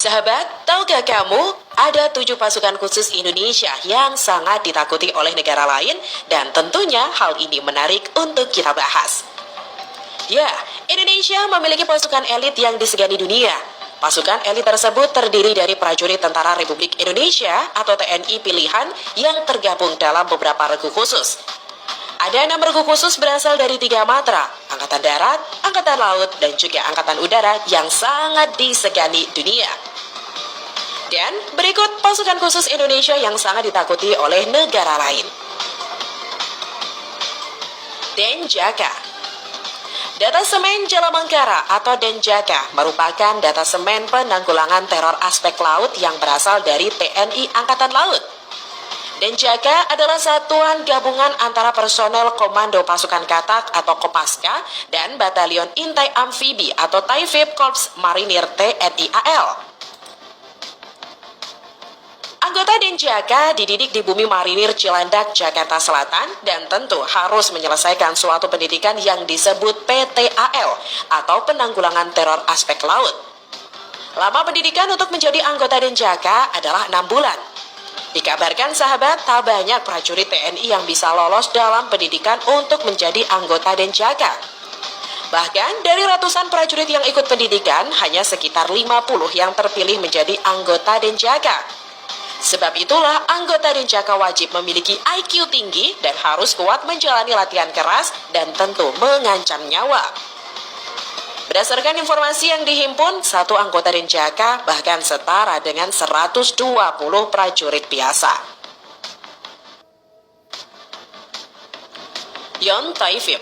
Sahabat, tahukah kamu ada 7 pasukan khusus Indonesia yang sangat ditakuti oleh negara lain dan tentunya hal ini menarik untuk kita bahas. Ya, Indonesia memiliki pasukan elit yang disegani dunia. Pasukan elit tersebut terdiri dari prajurit Tentara Republik Indonesia atau TNI pilihan yang tergabung dalam beberapa regu khusus. Ada 6 regu khusus berasal dari 3 matra, Angkatan Darat, Angkatan Laut, dan juga Angkatan Udara yang sangat disegani dunia. Dan berikut pasukan khusus Indonesia yang sangat ditakuti oleh negara lain. Denjaka. Datasemen Jalamangkara atau Denjaka merupakan datasemen penanggulangan teror aspek laut yang berasal dari TNI Angkatan Laut. Denjaka adalah satuan gabungan antara personel Komando Pasukan Katak atau Kopaska dan Batalion Intai Amfibi atau Taifib Korps Marinir TNI AL. Anggota Denjaka dididik di Bumi Marinir Cilandak, Jakarta Selatan dan tentu harus menyelesaikan suatu pendidikan yang disebut PTAL atau Penanggulangan Teror Aspek Laut. Lama pendidikan untuk menjadi anggota Denjaka adalah 6 bulan. Dikabarkan sahabat, tak banyak prajurit TNI yang bisa lolos dalam pendidikan untuk menjadi anggota Denjaka. Bahkan dari ratusan prajurit yang ikut pendidikan, hanya sekitar 50 yang terpilih menjadi anggota Denjaka. Sebab itulah anggota Denjaka wajib memiliki IQ tinggi dan harus kuat menjalani latihan keras dan tentu mengancam nyawa. Berdasarkan informasi yang dihimpun, satu anggota Denjaka bahkan setara dengan 120 prajurit biasa. Yontaifib.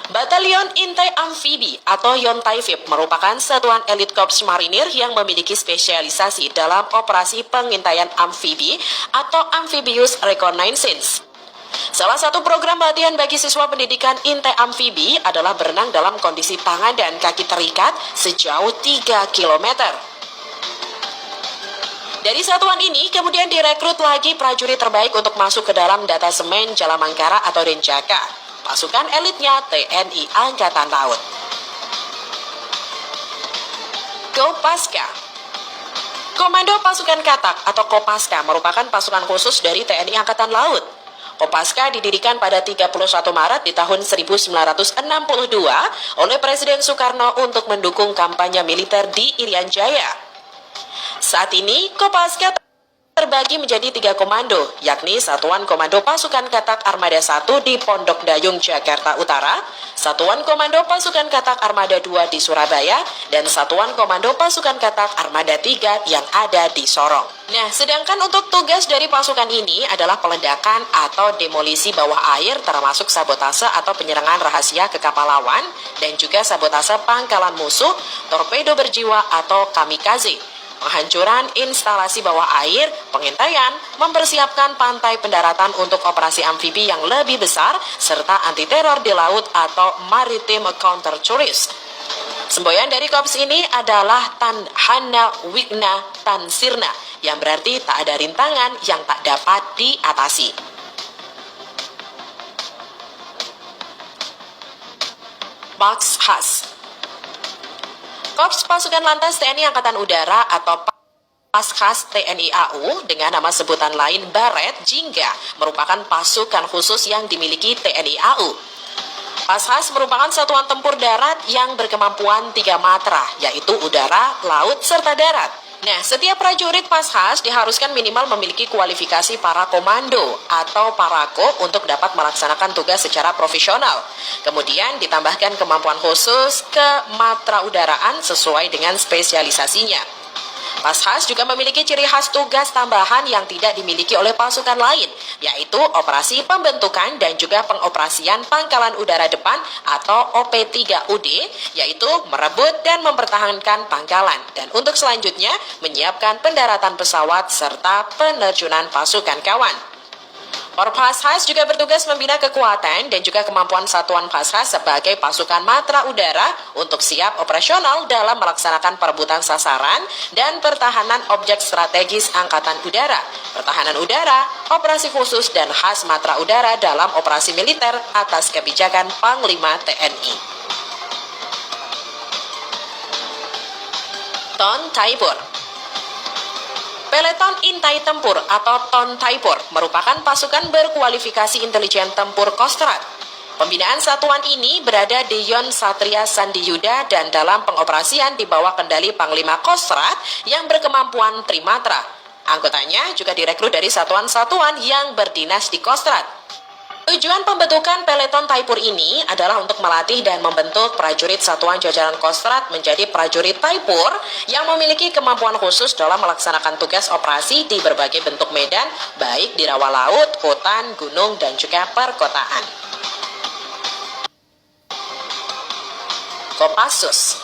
Batalion Intai Amfibi atau Yontaifib merupakan satuan elit Korps Marinir yang memiliki spesialisasi dalam operasi pengintaian amfibi atau Amphibious Reconnaissance. Salah satu program latihan bagi siswa pendidikan Intai Amfibi adalah berenang dalam kondisi tangan dan kaki terikat sejauh 3 km. Dari satuan ini kemudian direkrut lagi prajurit terbaik untuk masuk ke dalam datasemen Jalamangkara atau Denjaka, pasukan elitnya TNI Angkatan Laut. Kopaska. Komando Pasukan Katak atau Kopaska merupakan pasukan khusus dari TNI Angkatan Laut. Kopaska didirikan pada 31 Maret di tahun 1962 oleh Presiden Soekarno untuk mendukung kampanye militer di Irian Jaya. Saat ini, Kopaska terbagi menjadi 3 komando, yakni Satuan Komando Pasukan Katak Armada 1 di Pondok Dayung, Jakarta Utara, Satuan Komando Pasukan Katak Armada 2 di Surabaya, dan Satuan Komando Pasukan Katak Armada 3 yang ada di Sorong. Nah, sedangkan untuk tugas dari pasukan ini adalah peledakan atau demolisi bawah air termasuk sabotase atau penyerangan rahasia ke kapal lawan, dan juga sabotase pangkalan musuh, torpedo berjiwa atau kamikaze, penghancuran instalasi bawah air, pengintaian, mempersiapkan pantai pendaratan untuk operasi amfibi yang lebih besar, serta anti-teror di laut atau maritime counter-terrorist. Semboyan dari korps ini adalah Tanhana Wigna Tansirna, yang berarti tak ada rintangan yang tak dapat diatasi. Max Haas. Korps Pasukan Lantas TNI Angkatan Udara atau Paskhas TNI AU dengan nama sebutan lain Baret Jingga merupakan pasukan khusus yang dimiliki TNI AU. Paskhas merupakan satuan tempur darat yang berkemampuan 3 matra, yaitu udara, laut, serta darat. Nah, setiap prajurit Paskhas diharuskan minimal memiliki kualifikasi para komando atau parako untuk dapat melaksanakan tugas secara profesional. Kemudian ditambahkan kemampuan khusus ke matra udaraan sesuai dengan spesialisasinya. Paskhas juga memiliki ciri khas tugas tambahan yang tidak dimiliki oleh pasukan lain, yaitu operasi pembentukan dan juga pengoperasian pangkalan udara depan atau OP3UD, yaitu merebut dan mempertahankan pangkalan, dan untuk selanjutnya menyiapkan pendaratan pesawat serta penerjunan pasukan kawan. Paskhas juga bertugas membina kekuatan dan juga kemampuan satuan Paskhas sebagai pasukan matra udara untuk siap operasional dalam melaksanakan perebutan sasaran dan pertahanan objek strategis Angkatan Udara, pertahanan udara, operasi khusus dan khas matra udara dalam operasi militer atas kebijakan Panglima TNI. Ton Taipur. Peleton Intai Tempur atau Ton Taipur merupakan pasukan berkualifikasi intelijen tempur Kostrad. Pembinaan satuan ini berada di Yon Satria Sandiyuda dan dalam pengoperasian di bawah kendali Panglima Kostrad yang berkemampuan Trimatra. Anggotanya juga direkrut dari satuan-satuan yang berdinas di Kostrad. Tujuan pembentukan Peleton Taipur ini adalah untuk melatih dan membentuk prajurit satuan jajaran Kostrad menjadi prajurit Taipur yang memiliki kemampuan khusus dalam melaksanakan tugas operasi di berbagai bentuk medan, baik di rawa laut, hutan, gunung, dan juga perkotaan. Kopassus.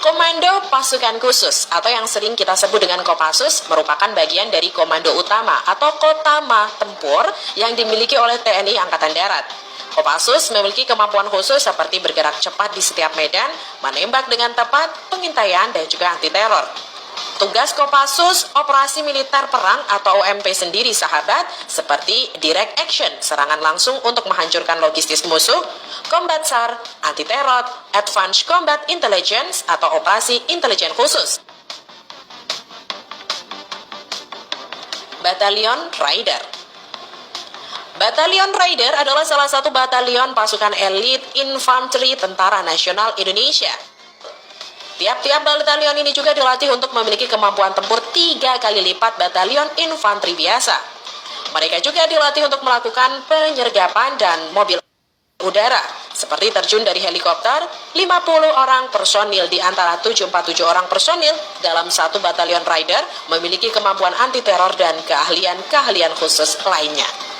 Komando Pasukan Khusus atau yang sering kita sebut dengan Kopassus merupakan bagian dari Komando Utama atau Kotama Tempur yang dimiliki oleh TNI Angkatan Darat. Kopassus memiliki kemampuan khusus seperti bergerak cepat di setiap medan, menembak dengan tepat, pengintaian, dan juga anti-teror. Tugas Kopassus, operasi militer perang atau OMP sendiri sahabat, seperti direct action, serangan langsung untuk menghancurkan logistik musuh, combat SAR, anti-teror, advanced combat intelligence atau operasi intelijen khusus. Batalion Raider. Batalion Raider adalah salah satu batalion pasukan elit infanteri Tentara Nasional Indonesia. Tiap-tiap batalion ini juga dilatih untuk memiliki kemampuan tempur 3 kali lipat batalion infanteri biasa. Mereka juga dilatih untuk melakukan penyergapan dan mobil udara, seperti terjun dari helikopter. 50 orang personil di antara 747 orang personil dalam satu batalion Raider memiliki kemampuan anti-teror dan keahlian-keahlian khusus lainnya.